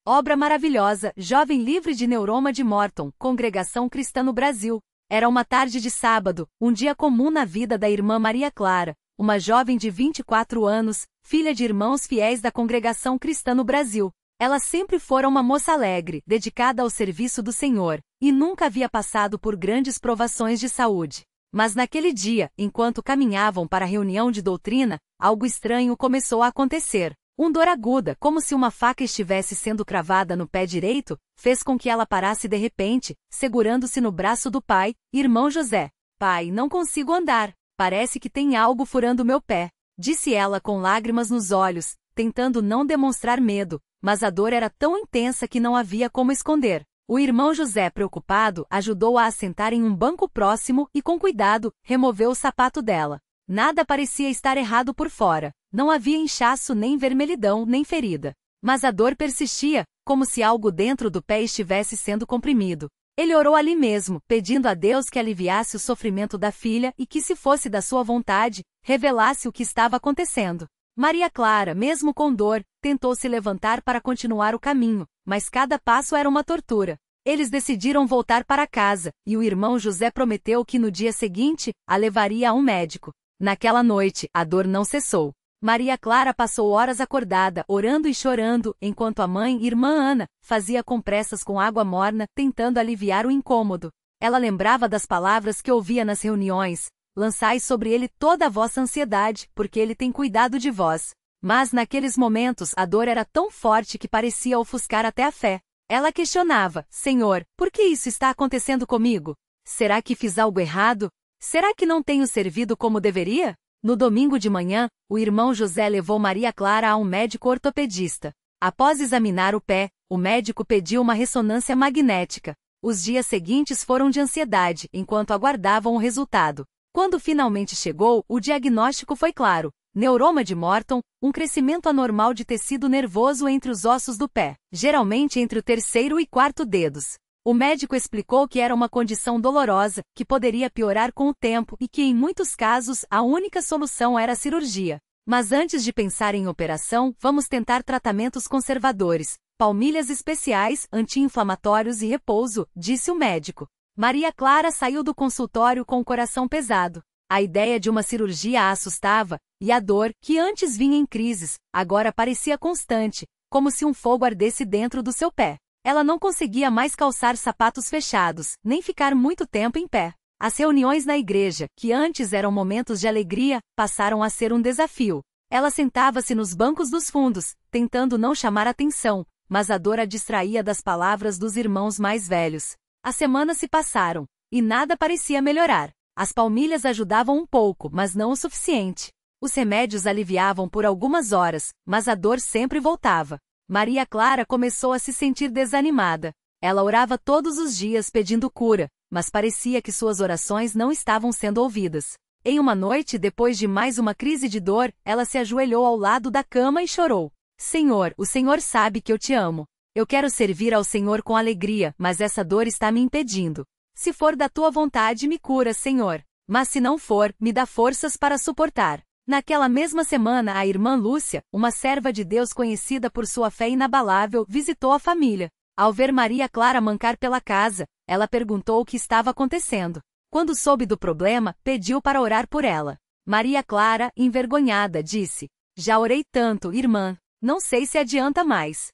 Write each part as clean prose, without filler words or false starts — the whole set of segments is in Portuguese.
Obra maravilhosa, Jovem Livre de Neuroma de Morton, Congregação Cristã no Brasil. Era uma tarde de sábado, um dia comum na vida da irmã Maria Clara, uma jovem de 24 anos, filha de irmãos fiéis da Congregação Cristã no Brasil. Ela sempre fora uma moça alegre, dedicada ao serviço do Senhor, e nunca havia passado por grandes provações de saúde. Mas naquele dia, enquanto caminhavam para a reunião de doutrina, algo estranho começou a acontecer. Dor aguda, como se uma faca estivesse sendo cravada no pé direito, fez com que ela parasse de repente, segurando-se no braço do pai, irmão José. Pai, não consigo andar. Parece que tem algo furando meu pé, disse ela com lágrimas nos olhos, tentando não demonstrar medo, mas a dor era tão intensa que não havia como esconder. O irmão José, preocupado, ajudou-a a sentar em um banco próximo e, com cuidado, removeu o sapato dela. Nada parecia estar errado por fora. Não havia inchaço, nem vermelhidão, nem ferida. Mas a dor persistia, como se algo dentro do pé estivesse sendo comprimido. Ele orou ali mesmo, pedindo a Deus que aliviasse o sofrimento da filha e que, se fosse da sua vontade, revelasse o que estava acontecendo. Maria Clara, mesmo com dor, tentou se levantar para continuar o caminho, mas cada passo era uma tortura. Eles decidiram voltar para casa, e o irmão José prometeu que no dia seguinte, a levaria a um médico. Naquela noite, a dor não cessou. Maria Clara passou horas acordada, orando e chorando, enquanto a mãe, irmã Ana, fazia compressas com água morna, tentando aliviar o incômodo. Ela lembrava das palavras que ouvia nas reuniões: lançai sobre ele toda a vossa ansiedade, porque ele tem cuidado de vós. Mas naqueles momentos a dor era tão forte que parecia ofuscar até a fé. Ela questionava: Senhor, por que isso está acontecendo comigo? Será que fiz algo errado? Será que não tenho servido como deveria? No domingo de manhã, o irmão José levou Maria Clara a um médico ortopedista. Após examinar o pé, o médico pediu uma ressonância magnética. Os dias seguintes foram de ansiedade, enquanto aguardavam o resultado. Quando finalmente chegou, o diagnóstico foi claro: neuroma de Morton, um crescimento anormal de tecido nervoso entre os ossos do pé, geralmente entre o terceiro e quarto dedos. O médico explicou que era uma condição dolorosa, que poderia piorar com o tempo e que, em muitos casos, a única solução era a cirurgia. Mas antes de pensar em operação, vamos tentar tratamentos conservadores, palmilhas especiais, anti-inflamatórios e repouso, disse o médico. Maria Clara saiu do consultório com o coração pesado. A ideia de uma cirurgia a assustava, e a dor, que antes vinha em crises, agora parecia constante, como se um fogo ardesse dentro do seu pé. Ela não conseguia mais calçar sapatos fechados, nem ficar muito tempo em pé. As reuniões na igreja, que antes eram momentos de alegria, passaram a ser um desafio. Ela sentava-se nos bancos dos fundos, tentando não chamar atenção, mas a dor a distraía das palavras dos irmãos mais velhos. As semanas se passaram, e nada parecia melhorar. As palmilhas ajudavam um pouco, mas não o suficiente. Os remédios aliviavam por algumas horas, mas a dor sempre voltava. Maria Clara começou a se sentir desanimada. Ela orava todos os dias pedindo cura, mas parecia que suas orações não estavam sendo ouvidas. Em uma noite, depois de mais uma crise de dor, ela se ajoelhou ao lado da cama e chorou. Senhor, o Senhor sabe que eu te amo. Eu quero servir ao Senhor com alegria, mas essa dor está me impedindo. Se for da tua vontade, me cura, Senhor. Mas se não for, me dá forças para suportar. Naquela mesma semana, a irmã Lúcia, uma serva de Deus conhecida por sua fé inabalável, visitou a família. Ao ver Maria Clara mancar pela casa, ela perguntou o que estava acontecendo. Quando soube do problema, pediu para orar por ela. Maria Clara, envergonhada, disse: já orei tanto, irmã. Não sei se adianta mais.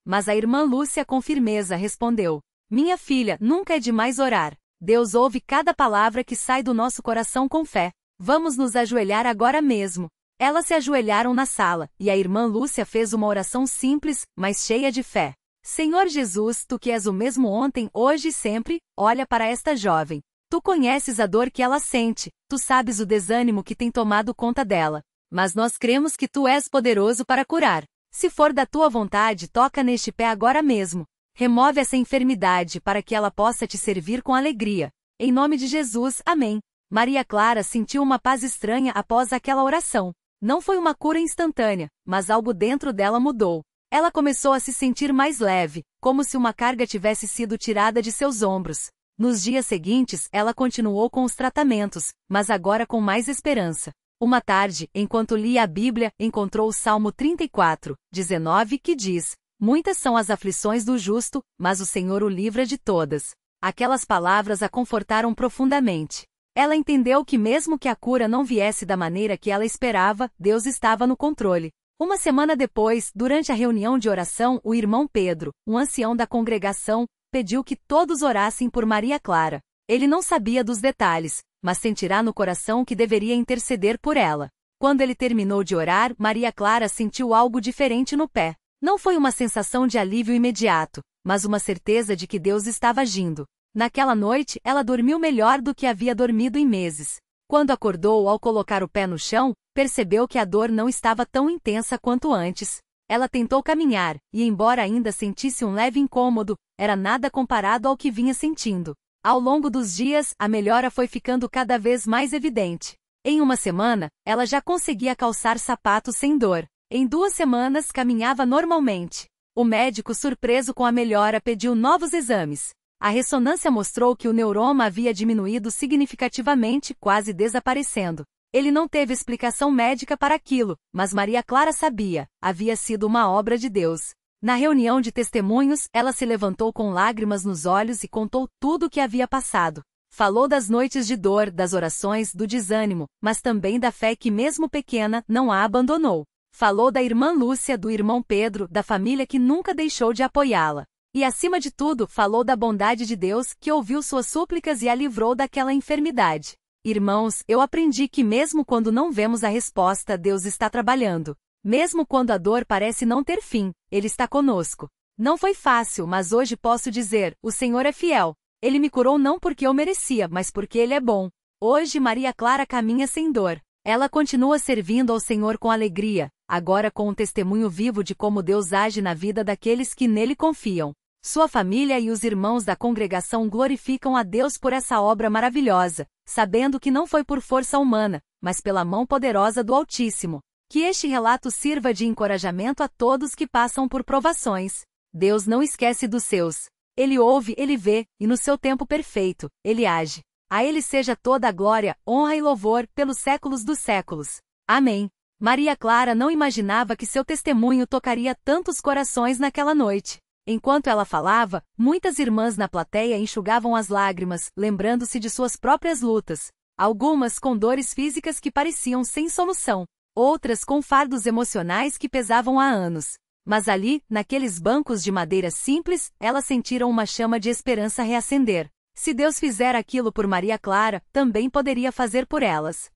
Mas a irmã Lúcia com firmeza respondeu: minha filha, nunca é demais orar. Deus ouve cada palavra que sai do nosso coração com fé. Vamos nos ajoelhar agora mesmo. Elas se ajoelharam na sala, e a irmã Lúcia fez uma oração simples, mas cheia de fé. Senhor Jesus, tu que és o mesmo ontem, hoje e sempre, olha para esta jovem. Tu conheces a dor que ela sente, tu sabes o desânimo que tem tomado conta dela. Mas nós cremos que tu és poderoso para curar. Se for da tua vontade, toca neste pé agora mesmo. Remove essa enfermidade para que ela possa te servir com alegria. Em nome de Jesus, amém. Maria Clara sentiu uma paz estranha após aquela oração. Não foi uma cura instantânea, mas algo dentro dela mudou. Ela começou a se sentir mais leve, como se uma carga tivesse sido tirada de seus ombros. Nos dias seguintes, ela continuou com os tratamentos, mas agora com mais esperança. Uma tarde, enquanto lia a Bíblia, encontrou o Salmo 34, 19, que diz: Muitas são as aflições do justo, mas o Senhor o livra de todas. Aquelas palavras a confortaram profundamente. Ela entendeu que mesmo que a cura não viesse da maneira que ela esperava, Deus estava no controle. Uma semana depois, durante a reunião de oração, o irmão Pedro, um ancião da congregação, pediu que todos orassem por Maria Clara. Ele não sabia dos detalhes, mas sentirá no coração que deveria interceder por ela. Quando ele terminou de orar, Maria Clara sentiu algo diferente no pé. Não foi uma sensação de alívio imediato, mas uma certeza de que Deus estava agindo. Naquela noite, ela dormiu melhor do que havia dormido em meses. Quando acordou ao colocar o pé no chão, percebeu que a dor não estava tão intensa quanto antes. Ela tentou caminhar, e embora ainda sentisse um leve incômodo, era nada comparado ao que vinha sentindo. Ao longo dos dias, a melhora foi ficando cada vez mais evidente. Em uma semana, ela já conseguia calçar sapatos sem dor. Em 2 semanas, caminhava normalmente. O médico, surpreso com a melhora, pediu novos exames. A ressonância mostrou que o neuroma havia diminuído significativamente, quase desaparecendo. Ele não teve explicação médica para aquilo, mas Maria Clara sabia, havia sido uma obra de Deus. Na reunião de testemunhos, ela se levantou com lágrimas nos olhos e contou tudo o que havia passado. Falou das noites de dor, das orações, do desânimo, mas também da fé que, mesmo pequena, não a abandonou. Falou da irmã Lúcia, do irmão Pedro, da família que nunca deixou de apoiá-la. E, acima de tudo, falou da bondade de Deus, que ouviu suas súplicas e a livrou daquela enfermidade. Irmãos, eu aprendi que mesmo quando não vemos a resposta, Deus está trabalhando. Mesmo quando a dor parece não ter fim, Ele está conosco. Não foi fácil, mas hoje posso dizer, o Senhor é fiel. Ele me curou não porque eu merecia, mas porque Ele é bom. Hoje Maria Clara caminha sem dor. Ela continua servindo ao Senhor com alegria, agora com um testemunho vivo de como Deus age na vida daqueles que nele confiam. Sua família e os irmãos da congregação glorificam a Deus por essa obra maravilhosa, sabendo que não foi por força humana, mas pela mão poderosa do Altíssimo. Que este relato sirva de encorajamento a todos que passam por provações. Deus não esquece dos seus. Ele ouve, Ele vê, e no seu tempo perfeito, Ele age. A Ele seja toda a glória, honra e louvor, pelos séculos dos séculos. Amém. Maria Clara não imaginava que seu testemunho tocaria tantos corações naquela noite. Enquanto ela falava, muitas irmãs na plateia enxugavam as lágrimas, lembrando-se de suas próprias lutas. Algumas com dores físicas que pareciam sem solução. Outras com fardos emocionais que pesavam há anos. Mas ali, naqueles bancos de madeira simples, elas sentiram uma chama de esperança reacender. Se Deus fizer aquilo por Maria Clara, também poderia fazer por elas.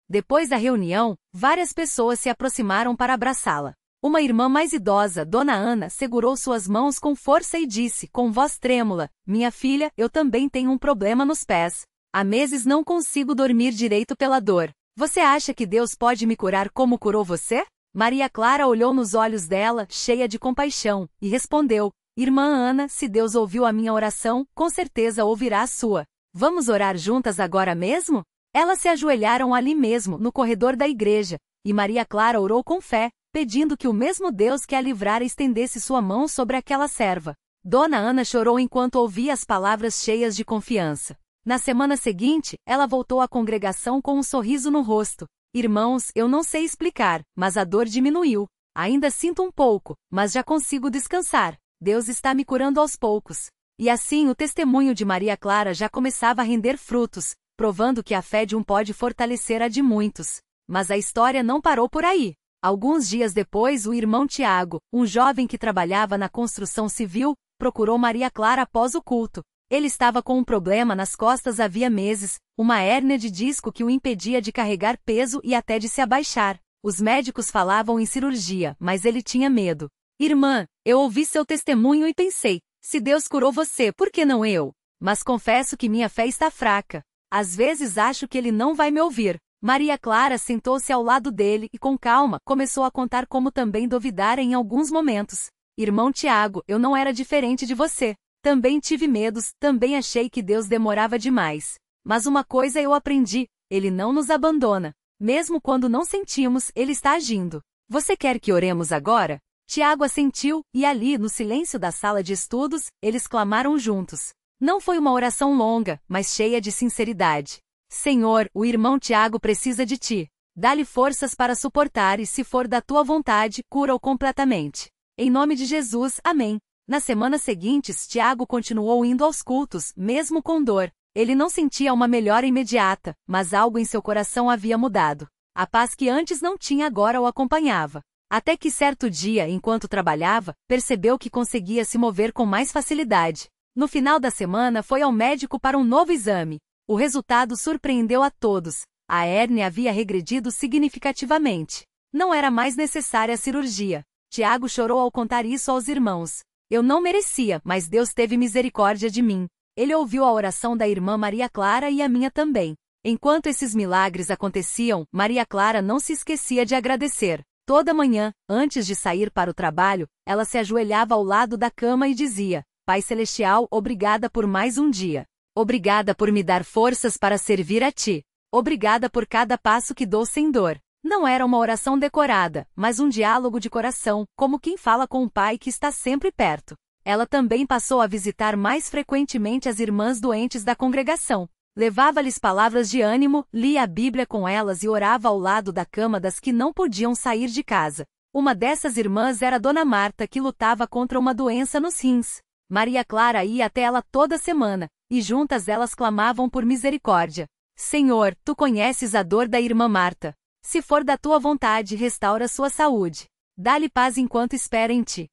Depois da reunião, várias pessoas se aproximaram para abraçá-la. Uma irmã mais idosa, Dona Ana, segurou suas mãos com força e disse, com voz trêmula, minha filha, eu também tenho um problema nos pés. Há meses não consigo dormir direito pela dor. Você acha que Deus pode me curar como curou você? Maria Clara olhou nos olhos dela, cheia de compaixão, e respondeu, Irmã Ana, se Deus ouviu a minha oração, com certeza ouvirá a sua. Vamos orar juntas agora mesmo? Elas se ajoelharam ali mesmo, no corredor da igreja, e Maria Clara orou com fé, pedindo que o mesmo Deus que a livrara estendesse sua mão sobre aquela serva. Dona Ana chorou enquanto ouvia as palavras cheias de confiança. Na semana seguinte, ela voltou à congregação com um sorriso no rosto. Irmãos, eu não sei explicar, mas a dor diminuiu. Ainda sinto um pouco, mas já consigo descansar. Deus está me curando aos poucos. E assim o testemunho de Maria Clara já começava a render frutos, provando que a fé de um pode fortalecer a de muitos. Mas a história não parou por aí. Alguns dias depois, o irmão Tiago, um jovem que trabalhava na construção civil, procurou Maria Clara após o culto. Ele estava com um problema nas costas havia meses, uma hérnia de disco que o impedia de carregar peso e até de se abaixar. Os médicos falavam em cirurgia, mas ele tinha medo. Irmã, eu ouvi seu testemunho e pensei, se Deus curou você, por que não eu? Mas confesso que minha fé está fraca. Às vezes acho que ele não vai me ouvir. Maria Clara sentou-se ao lado dele e, com calma, começou a contar como também duvidara em alguns momentos. Irmão Tiago, eu não era diferente de você. Também tive medos, também achei que Deus demorava demais. Mas uma coisa eu aprendi, Ele não nos abandona. Mesmo quando não sentimos, Ele está agindo. Você quer que oremos agora? Tiago assentiu, e ali, no silêncio da sala de estudos, eles clamaram juntos. Não foi uma oração longa, mas cheia de sinceridade. Senhor, o irmão Tiago precisa de ti. Dá-lhe forças para suportar e, se for da tua vontade, cura-o completamente. Em nome de Jesus, amém. Nas semanas seguintes, Tiago continuou indo aos cultos, mesmo com dor. Ele não sentia uma melhora imediata, mas algo em seu coração havia mudado. A paz que antes não tinha agora o acompanhava. Até que certo dia, enquanto trabalhava, percebeu que conseguia se mover com mais facilidade. No final da semana, foi ao médico para um novo exame. O resultado surpreendeu a todos. A hérnia havia regredido significativamente. Não era mais necessária a cirurgia. Tiago chorou ao contar isso aos irmãos. Eu não merecia, mas Deus teve misericórdia de mim. Ele ouviu a oração da irmã Maria Clara e a minha também. Enquanto esses milagres aconteciam, Maria Clara não se esquecia de agradecer. Toda manhã, antes de sair para o trabalho, ela se ajoelhava ao lado da cama e dizia: Pai Celestial, obrigada por mais um dia. Obrigada por me dar forças para servir a Ti. Obrigada por cada passo que dou sem dor. Não era uma oração decorada, mas um diálogo de coração, como quem fala com um pai que está sempre perto. Ela também passou a visitar mais frequentemente as irmãs doentes da congregação. Levava-lhes palavras de ânimo, lia a Bíblia com elas e orava ao lado da cama das que não podiam sair de casa. Uma dessas irmãs era Dona Marta, que lutava contra uma doença nos rins. Maria Clara ia até ela toda semana, e juntas elas clamavam por misericórdia. Senhor, Tu conheces a dor da irmã Marta. Se for da Tua vontade, restaura sua saúde. Dá-lhe paz enquanto espera em Ti.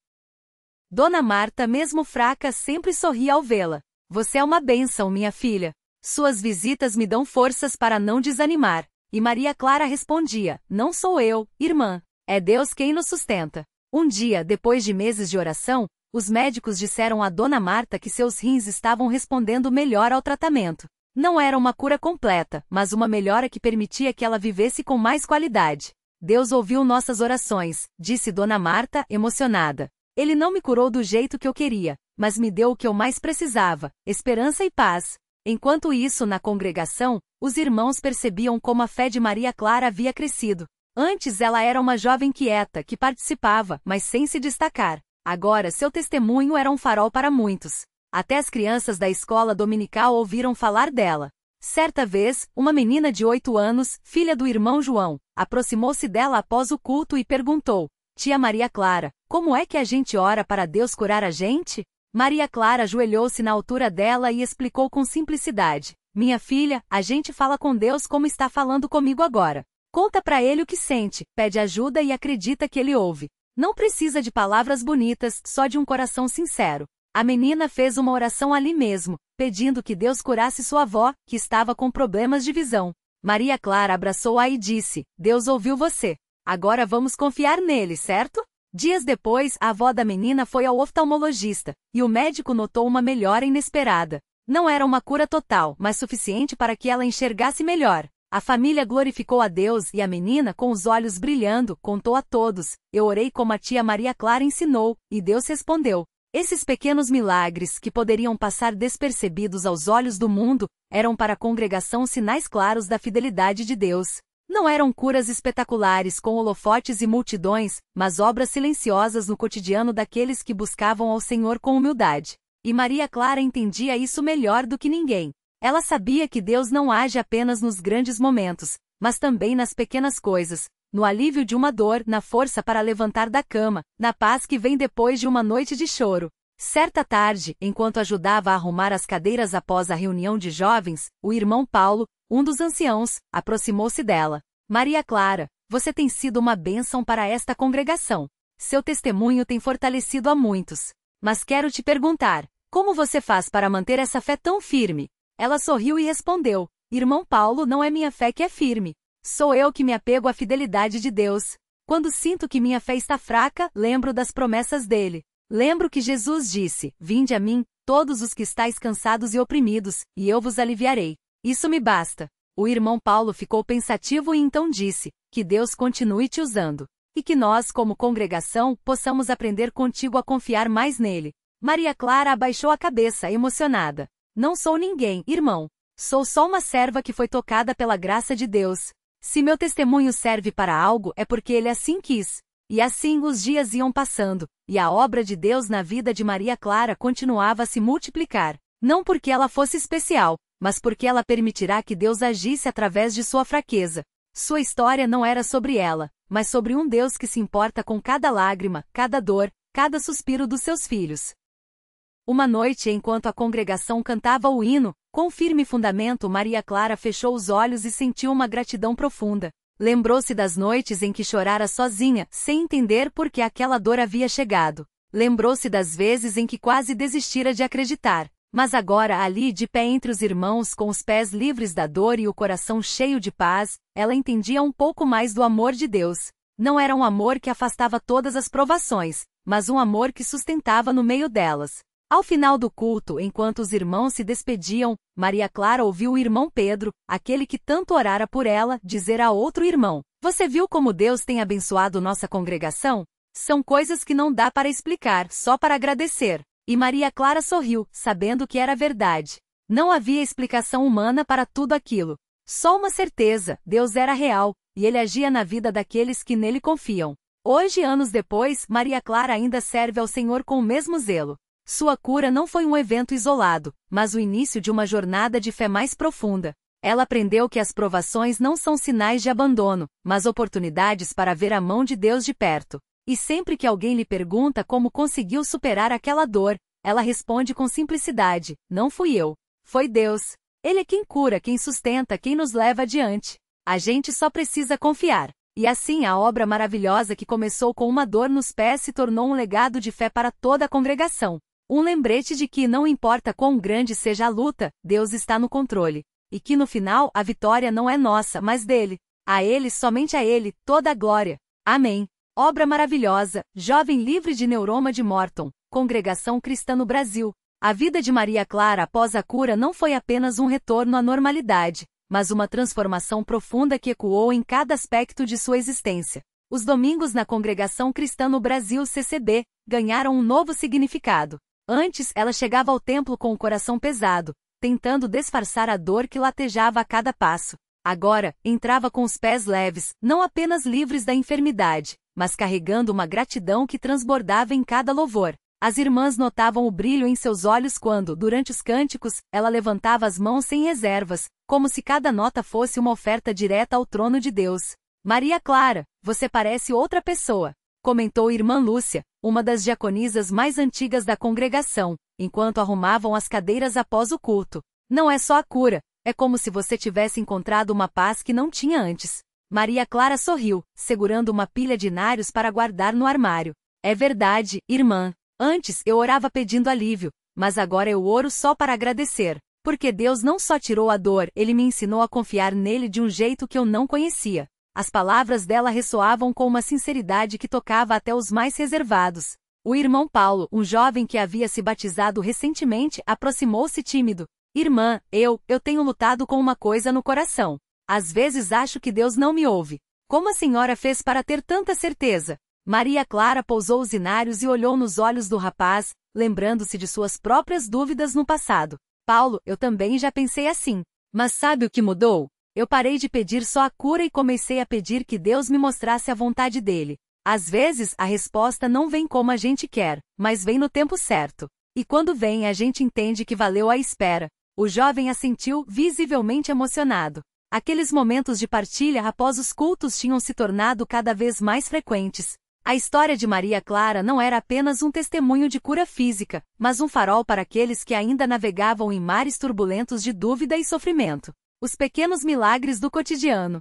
Dona Marta, mesmo fraca, sempre sorria ao vê-la. Você é uma bênção, minha filha. Suas visitas me dão forças para não desanimar. E Maria Clara respondia: Não sou eu, irmã. É Deus quem nos sustenta. Um dia, depois de meses de oração, os médicos disseram a Dona Marta que seus rins estavam respondendo melhor ao tratamento. Não era uma cura completa, mas uma melhora que permitia que ela vivesse com mais qualidade. Deus ouviu nossas orações, disse Dona Marta, emocionada. Ele não me curou do jeito que eu queria, mas me deu o que eu mais precisava: esperança e paz. Enquanto isso, na congregação, os irmãos percebiam como a fé de Maria Clara havia crescido. Antes ela era uma jovem quieta, que participava, mas sem se destacar. Agora seu testemunho era um farol para muitos. Até as crianças da escola dominical ouviram falar dela. Certa vez, uma menina de 8 anos, filha do irmão João, aproximou-se dela após o culto e perguntou: Tia Maria Clara, como é que a gente ora para Deus curar a gente? Maria Clara ajoelhou-se na altura dela e explicou com simplicidade: Minha filha, a gente fala com Deus como está falando comigo agora. Conta para Ele o que sente, pede ajuda e acredita que Ele ouve. Não precisa de palavras bonitas, só de um coração sincero. A menina fez uma oração ali mesmo, pedindo que Deus curasse sua avó, que estava com problemas de visão. Maria Clara abraçou-a e disse: Deus ouviu você. Agora vamos confiar nele, certo? Dias depois, a avó da menina foi ao oftalmologista, e o médico notou uma melhora inesperada. Não era uma cura total, mas suficiente para que ela enxergasse melhor. A família glorificou a Deus e a menina, com os olhos brilhando, contou a todos: Eu orei como a tia Maria Clara ensinou, e Deus respondeu. Esses pequenos milagres, que poderiam passar despercebidos aos olhos do mundo, eram para a congregação sinais claros da fidelidade de Deus. Não eram curas espetaculares com holofotes e multidões, mas obras silenciosas no cotidiano daqueles que buscavam ao Senhor com humildade. E Maria Clara entendia isso melhor do que ninguém. Ela sabia que Deus não age apenas nos grandes momentos, mas também nas pequenas coisas, no alívio de uma dor, na força para levantar da cama, na paz que vem depois de uma noite de choro. Certa tarde, enquanto ajudava a arrumar as cadeiras após a reunião de jovens, o irmão Paulo, um dos anciãos, aproximou-se dela. Maria Clara, você tem sido uma bênção para esta congregação. Seu testemunho tem fortalecido a muitos. Mas quero te perguntar, como você faz para manter essa fé tão firme? Ela sorriu e respondeu: Irmão Paulo, não é minha fé que é firme. Sou eu que me apego à fidelidade de Deus. Quando sinto que minha fé está fraca, lembro das promessas dele. Lembro que Jesus disse: Vinde a mim, todos os que estáis cansados e oprimidos, e eu vos aliviarei. Isso me basta. O irmão Paulo ficou pensativo e então disse: Que Deus continue te usando. E que nós, como congregação, possamos aprender contigo a confiar mais nele. Maria Clara abaixou a cabeça, emocionada. Não sou ninguém, irmão. Sou só uma serva que foi tocada pela graça de Deus. Se meu testemunho serve para algo, é porque ele assim quis. E assim os dias iam passando, e a obra de Deus na vida de Maria Clara continuava a se multiplicar. Não porque ela fosse especial, mas porque ela permitirá que Deus agisse através de sua fraqueza. Sua história não era sobre ela, mas sobre um Deus que se importa com cada lágrima, cada dor, cada suspiro dos seus filhos. Uma noite, enquanto a congregação cantava o hino, com firme fundamento, Maria Clara fechou os olhos e sentiu uma gratidão profunda. Lembrou-se das noites em que chorara sozinha, sem entender por que aquela dor havia chegado. Lembrou-se das vezes em que quase desistira de acreditar. Mas agora, ali de pé entre os irmãos, com os pés livres da dor e o coração cheio de paz, ela entendia um pouco mais do amor de Deus. Não era um amor que afastava todas as provações, mas um amor que sustentava no meio delas. Ao final do culto, enquanto os irmãos se despediam, Maria Clara ouviu o irmão Pedro, aquele que tanto orara por ela, dizer a outro irmão: "Você viu como Deus tem abençoado nossa congregação? São coisas que não dá para explicar, só para agradecer." E Maria Clara sorriu, sabendo que era verdade. Não havia explicação humana para tudo aquilo. Só uma certeza: Deus era real, e ele agia na vida daqueles que nele confiam. Hoje, anos depois, Maria Clara ainda serve ao Senhor com o mesmo zelo. Sua cura não foi um evento isolado, mas o início de uma jornada de fé mais profunda. Ela aprendeu que as provações não são sinais de abandono, mas oportunidades para ver a mão de Deus de perto. E sempre que alguém lhe pergunta como conseguiu superar aquela dor, ela responde com simplicidade: "Não fui eu. Foi Deus. Ele é quem cura, quem sustenta, quem nos leva adiante. A gente só precisa confiar." E assim a obra maravilhosa que começou com uma dor nos pés se tornou um legado de fé para toda a congregação. Um lembrete de que não importa quão grande seja a luta, Deus está no controle. E que no final a vitória não é nossa, mas dele. A ele, somente a ele, toda a glória. Amém. Obra maravilhosa, Jovem Livre de Neuroma de Morton, Congregação Cristã no Brasil. A vida de Maria Clara após a cura não foi apenas um retorno à normalidade, mas uma transformação profunda que ecoou em cada aspecto de sua existência. Os domingos na Congregação Cristã no Brasil CCB ganharam um novo significado. Antes, ela chegava ao templo com o coração pesado, tentando disfarçar a dor que latejava a cada passo. Agora, entrava com os pés leves, não apenas livres da enfermidade, mas carregando uma gratidão que transbordava em cada louvor. As irmãs notavam o brilho em seus olhos quando, durante os cânticos, ela levantava as mãos sem reservas, como se cada nota fosse uma oferta direta ao trono de Deus. "Maria Clara, você parece outra pessoa", comentou irmã Lúcia, uma das diaconisas mais antigas da congregação, enquanto arrumavam as cadeiras após o culto. "Não é só a cura, é como se você tivesse encontrado uma paz que não tinha antes." Maria Clara sorriu, segurando uma pilha de inários para guardar no armário. "É verdade, irmã. Antes eu orava pedindo alívio, mas agora eu oro só para agradecer. Porque Deus não só tirou a dor, ele me ensinou a confiar nele de um jeito que eu não conhecia." As palavras dela ressoavam com uma sinceridade que tocava até os mais reservados. O irmão Paulo, um jovem que havia se batizado recentemente, aproximou-se tímido. "Irmã, eu tenho lutado com uma coisa no coração. Às vezes acho que Deus não me ouve. Como a senhora fez para ter tanta certeza?" Maria Clara pousou os inários e olhou nos olhos do rapaz, lembrando-se de suas próprias dúvidas no passado. "Paulo, eu também já pensei assim. Mas sabe o que mudou? Eu parei de pedir só a cura e comecei a pedir que Deus me mostrasse a vontade dele. Às vezes, a resposta não vem como a gente quer, mas vem no tempo certo. E quando vem, a gente entende que valeu a espera." O jovem assentiu, visivelmente emocionado. Aqueles momentos de partilha após os cultos tinham se tornado cada vez mais frequentes. A história de Maria Clara não era apenas um testemunho de cura física, mas um farol para aqueles que ainda navegavam em mares turbulentos de dúvida e sofrimento. Os pequenos milagres do cotidiano.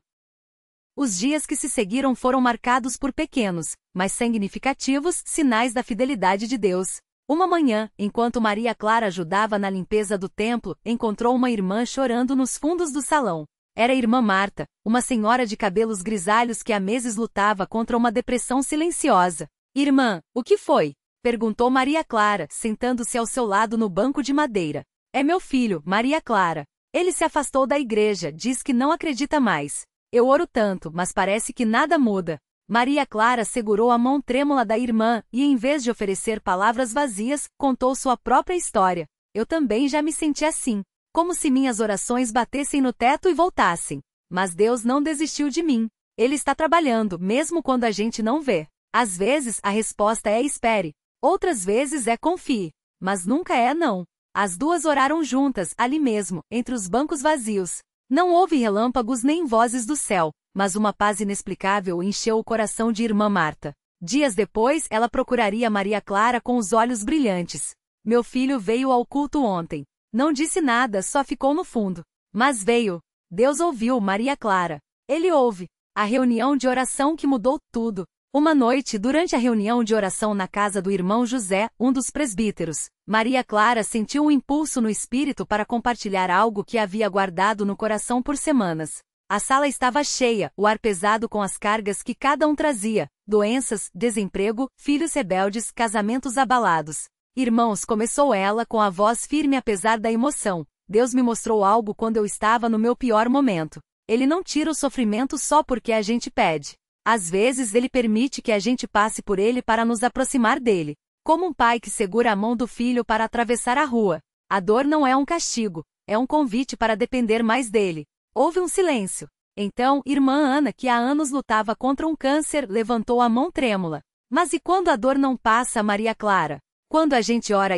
Os dias que se seguiram foram marcados por pequenos, mas significativos, sinais da fidelidade de Deus. Uma manhã, enquanto Maria Clara ajudava na limpeza do templo, encontrou uma irmã chorando nos fundos do salão. Era a irmã Marta, uma senhora de cabelos grisalhos que há meses lutava contra uma depressão silenciosa. "Irmã, o que foi?" perguntou Maria Clara, sentando-se ao seu lado no banco de madeira. "É meu filho, Maria Clara. Ele se afastou da igreja, diz que não acredita mais. Eu oro tanto, mas parece que nada muda." Maria Clara segurou a mão trêmula da irmã e, em vez de oferecer palavras vazias, contou sua própria história. "Eu também já me senti assim. Como se minhas orações batessem no teto e voltassem. Mas Deus não desistiu de mim. Ele está trabalhando, mesmo quando a gente não vê. Às vezes a resposta é espere. Outras vezes é confie. Mas nunca é não." As duas oraram juntas, ali mesmo, entre os bancos vazios. Não houve relâmpagos nem vozes do céu, mas uma paz inexplicável encheu o coração de irmã Marta. Dias depois, ela procuraria Maria Clara com os olhos brilhantes. Meu filho veio ao culto ontem. Não disse nada, só ficou no fundo. Mas veio. Deus ouviu Maria Clara. Ele ouve. A reunião de oração que mudou tudo. Uma noite, durante a reunião de oração na casa do irmão José, um dos presbíteros, Maria Clara sentiu um impulso no espírito para compartilhar algo que havia guardado no coração por semanas. A sala estava cheia, o ar pesado com as cargas que cada um trazia: doenças, desemprego, filhos rebeldes, casamentos abalados. Irmãos, começou ela com a voz firme apesar da emoção. Deus me mostrou algo quando eu estava no meu pior momento. Ele não tira o sofrimento só porque a gente pede. Às vezes ele permite que a gente passe por ele para nos aproximar dele. Como um pai que segura a mão do filho para atravessar a rua. A dor não é um castigo, é um convite para depender mais dele. Houve um silêncio. Então, irmã Ana, que há anos lutava contra um câncer, levantou a mão trêmula. Mas e quando a dor não passa, Maria Clara? Quando a gente ora,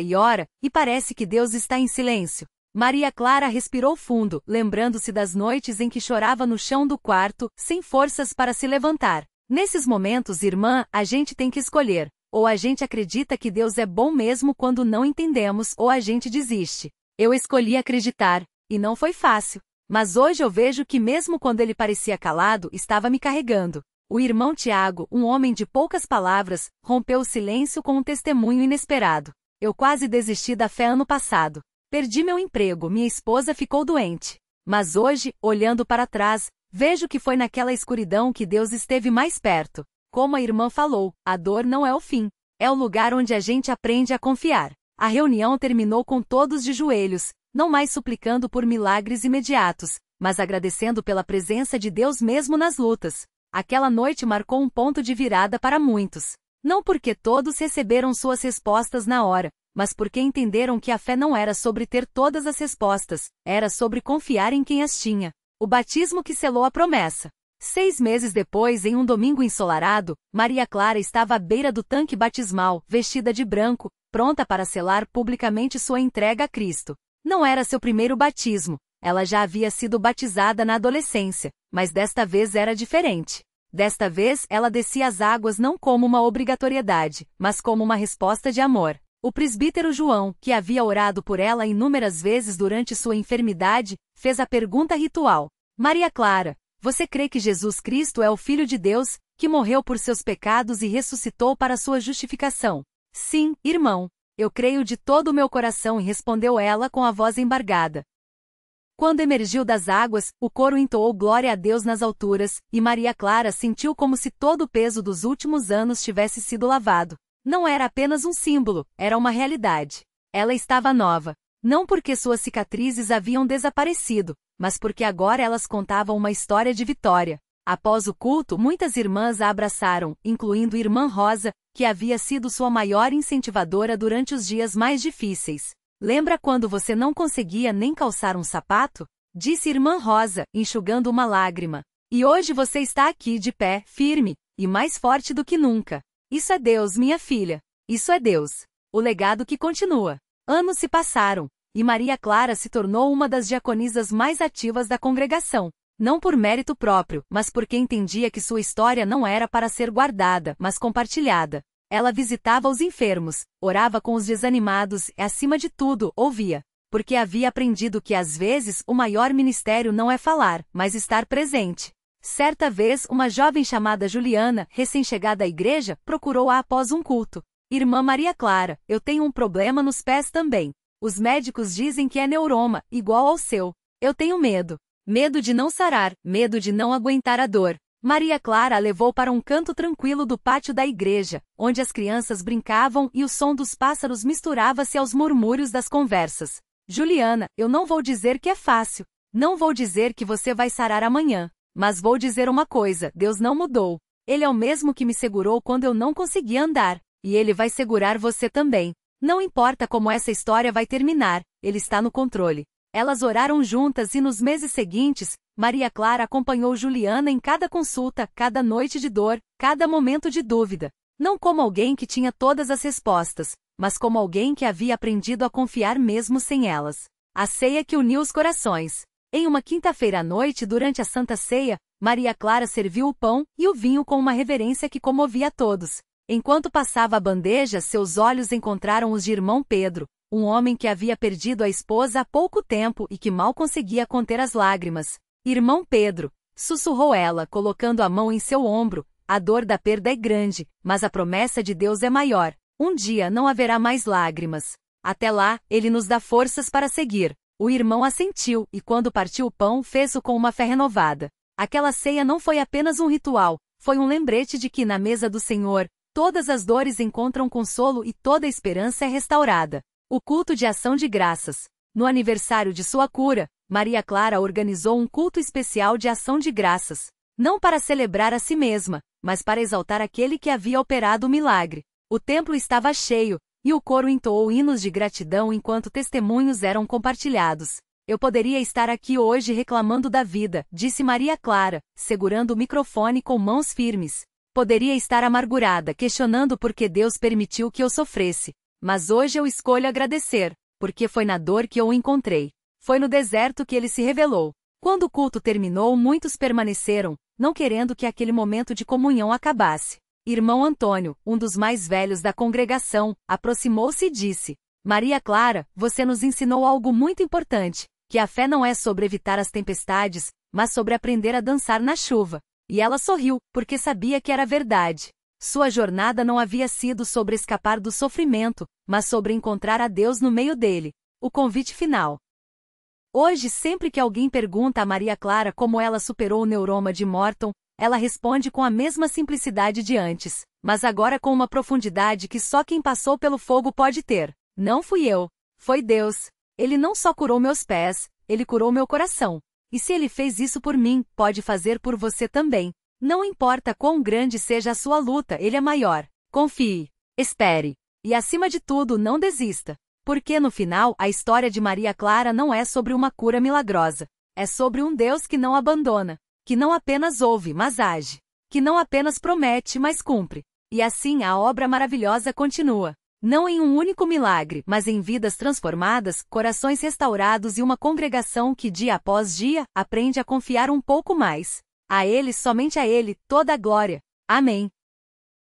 e parece que Deus está em silêncio. Maria Clara respirou fundo, lembrando-se das noites em que chorava no chão do quarto, sem forças para se levantar. Nesses momentos, irmã, a gente tem que escolher. Ou a gente acredita que Deus é bom mesmo quando não entendemos, ou a gente desiste. Eu escolhi acreditar, e não foi fácil. Mas hoje eu vejo que mesmo quando ele parecia calado, estava me carregando. O irmão Tiago, um homem de poucas palavras, rompeu o silêncio com um testemunho inesperado. Eu quase desisti da fé ano passado. Perdi meu emprego, minha esposa ficou doente. Mas hoje, olhando para trás, vejo que foi naquela escuridão que Deus esteve mais perto. Como a irmã falou, a dor não é o fim. É o lugar onde a gente aprende a confiar. A reunião terminou com todos de joelhos, não mais suplicando por milagres imediatos, mas agradecendo pela presença de Deus mesmo nas lutas. Aquela noite marcou um ponto de virada para muitos. Não porque todos receberam suas respostas na hora, mas porque entenderam que a fé não era sobre ter todas as respostas, era sobre confiar em quem as tinha. O batismo que selou a promessa. 6 meses depois, em um domingo ensolarado, Maria Clara estava à beira do tanque batismal, vestida de branco, pronta para selar publicamente sua entrega a Cristo. Não era seu primeiro batismo, ela já havia sido batizada na adolescência, mas desta vez era diferente. Desta vez, ela descia as águas não como uma obrigatoriedade, mas como uma resposta de amor. O presbítero João, que havia orado por ela inúmeras vezes durante sua enfermidade, fez a pergunta ritual. Maria Clara, você crê que Jesus Cristo é o Filho de Deus, que morreu por seus pecados e ressuscitou para sua justificação? Sim, irmão. Eu creio de todo o meu coração, respondeu ela com a voz embargada. Quando emergiu das águas, o coro entoou glória a Deus nas alturas, e Maria Clara sentiu como se todo o peso dos últimos anos tivesse sido lavado. Não era apenas um símbolo, era uma realidade. Ela estava nova. Não porque suas cicatrizes haviam desaparecido, mas porque agora elas contavam uma história de vitória. Após o culto, muitas irmãs a abraçaram, incluindo Irmã Rosa, que havia sido sua maior incentivadora durante os dias mais difíceis. Lembra quando você não conseguia nem calçar um sapato? Disse Irmã Rosa, enxugando uma lágrima. E hoje você está aqui de pé, firme, e mais forte do que nunca. Isso é Deus, minha filha. Isso é Deus. O legado que continua. Anos se passaram, e Maria Clara se tornou uma das diaconisas mais ativas da congregação. Não por mérito próprio, mas porque entendia que sua história não era para ser guardada, mas compartilhada. Ela visitava os enfermos, orava com os desanimados e, acima de tudo, ouvia. Porque havia aprendido que às vezes o maior ministério não é falar, mas estar presente. Certa vez, uma jovem chamada Juliana, recém-chegada à igreja, procurou-a após um culto. Irmã Maria Clara, eu tenho um problema nos pés também. Os médicos dizem que é neuroma, igual ao seu. Eu tenho medo. Medo de não sarar, medo de não aguentar a dor. Maria Clara a levou para um canto tranquilo do pátio da igreja, onde as crianças brincavam e o som dos pássaros misturava-se aos murmúrios das conversas. Juliana, eu não vou dizer que é fácil. Não vou dizer que você vai sarar amanhã. Mas vou dizer uma coisa, Deus não mudou. Ele é o mesmo que me segurou quando eu não conseguia andar. E Ele vai segurar você também. Não importa como essa história vai terminar, Ele está no controle. Elas oraram juntas e nos meses seguintes, Maria Clara acompanhou Juliana em cada consulta, cada noite de dor, cada momento de dúvida. Não como alguém que tinha todas as respostas, mas como alguém que havia aprendido a confiar mesmo sem elas. A ceia que uniu os corações. Em uma quinta-feira à noite, durante a Santa Ceia, Maria Clara serviu o pão e o vinho com uma reverência que comovia a todos. Enquanto passava a bandeja, seus olhos encontraram os de irmão Pedro, um homem que havia perdido a esposa há pouco tempo e que mal conseguia conter as lágrimas. Irmão Pedro, sussurrou ela, colocando a mão em seu ombro, a dor da perda é grande, mas a promessa de Deus é maior. Um dia não haverá mais lágrimas. Até lá, ele nos dá forças para seguir. O irmão assentiu e quando partiu o pão fez-o com uma fé renovada. Aquela ceia não foi apenas um ritual, foi um lembrete de que na mesa do Senhor, todas as dores encontram consolo e toda a esperança é restaurada. O culto de ação de graças. No aniversário de sua cura, Maria Clara organizou um culto especial de ação de graças. Não para celebrar a si mesma, mas para exaltar aquele que havia operado o milagre. O templo estava cheio, e o coro entoou hinos de gratidão enquanto testemunhos eram compartilhados. Eu poderia estar aqui hoje reclamando da vida, disse Maria Clara, segurando o microfone com mãos firmes. Poderia estar amargurada, questionando por que Deus permitiu que eu sofresse. Mas hoje eu escolho agradecer, porque foi na dor que eu o encontrei. Foi no deserto que ele se revelou. Quando o culto terminou, muitos permaneceram, não querendo que aquele momento de comunhão acabasse. Irmão Antônio, um dos mais velhos da congregação, aproximou-se e disse: Maria Clara, você nos ensinou algo muito importante, que a fé não é sobre evitar as tempestades, mas sobre aprender a dançar na chuva. E ela sorriu, porque sabia que era verdade. Sua jornada não havia sido sobre escapar do sofrimento, mas sobre encontrar a Deus no meio dele. O convite final. Hoje, sempre que alguém pergunta a Maria Clara como ela superou o neuroma de Morton, ela responde com a mesma simplicidade de antes, mas agora com uma profundidade que só quem passou pelo fogo pode ter. Não fui eu. Foi Deus. Ele não só curou meus pés, ele curou meu coração. E se ele fez isso por mim, pode fazer por você também. Não importa quão grande seja a sua luta, ele é maior. Confie. Espere. E acima de tudo, não desista. Porque no final, a história de Maria Clara não é sobre uma cura milagrosa. É sobre um Deus que não abandona. Que não apenas ouve, mas age. Que não apenas promete, mas cumpre. E assim a obra maravilhosa continua. Não em um único milagre, mas em vidas transformadas, corações restaurados e uma congregação que dia após dia, aprende a confiar um pouco mais. A Ele, somente a Ele, toda a glória. Amém.